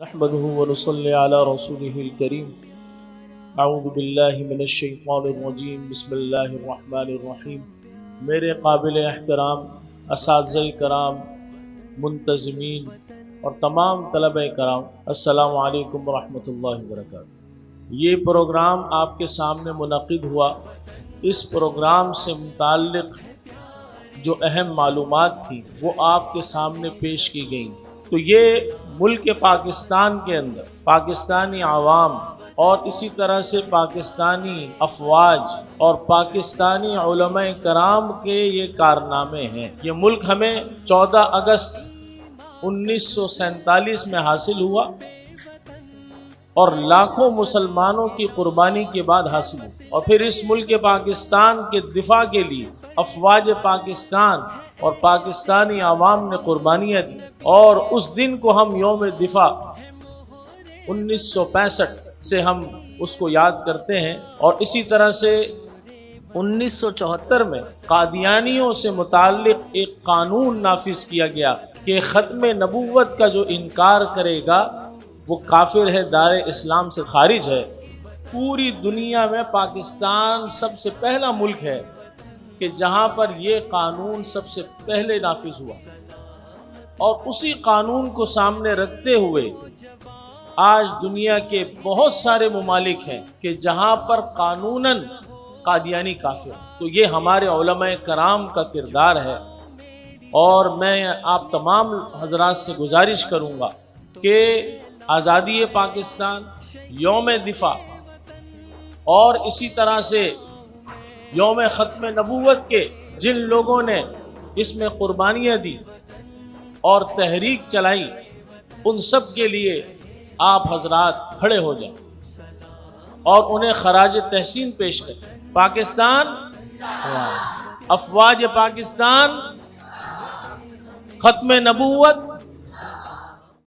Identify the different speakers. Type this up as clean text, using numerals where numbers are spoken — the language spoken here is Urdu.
Speaker 1: نحمده ونصلي على رسوله الكريم اعوذ باللہ من الشیطان الرجیم بسم اللہ الرحمن الرحیم۔ میرے قابل احترام اساتذہ کرام، منتظمین اور تمام طلبہ کرام، السلام علیکم ورحمۃ اللہ وبرکاتہ۔ یہ پروگرام آپ کے سامنے منعقد ہوا۔ اس پروگرام سے متعلق جو اہم معلومات تھی وہ آپ کے سامنے پیش کی گئیں۔ تو یہ ملک پاکستان کے اندر پاکستانی عوام اور اسی طرح سے پاکستانی افواج اور پاکستانی علماء کرام کے یہ کارنامے ہیں۔ یہ ملک ہمیں 14 اگست 1947 میں حاصل ہوا اور لاکھوں مسلمانوں کی قربانی کے بعد حاصل ہوا، اور پھر اس ملک پاکستان کے دفاع کے لیے افواج پاکستان اور پاکستانی عوام نے قربانیاں دی، اور اس دن کو ہم یوم دفاع 1965 سے ہم اس کو یاد کرتے ہیں۔ اور اسی طرح سے 1974 میں قادیانیوں سے متعلق ایک قانون نافذ کیا گیا کہ ختم نبوت کا جو انکار کرے گا وہ کافر ہے، دار اسلام سے خارج ہے۔ پوری دنیا میں پاکستان سب سے پہلا ملک ہے کہ جہاں پر یہ قانون سب سے پہلے نافذ ہوا، اور اسی قانون کو سامنے رکھتے ہوئے آج دنیا کے بہت سارے ممالک ہیں کہ جہاں پر قانوناً قادیانی کافر ہیں۔ تو یہ ہمارے علماء کرام کا کردار ہے، اور میں آپ تمام حضرات سے گزارش کروں گا کہ آزادی پاکستان، یوم دفاع اور اسی طرح سے یوم ختم نبوت کے جن لوگوں نے اس میں قربانیاں دی اور تحریک چلائی، ان سب کے لیے آپ حضرات کھڑے ہو جائیں اور انہیں خراج تحسین پیش کریں۔ پاکستان، افواج پاکستان، ختم نبوت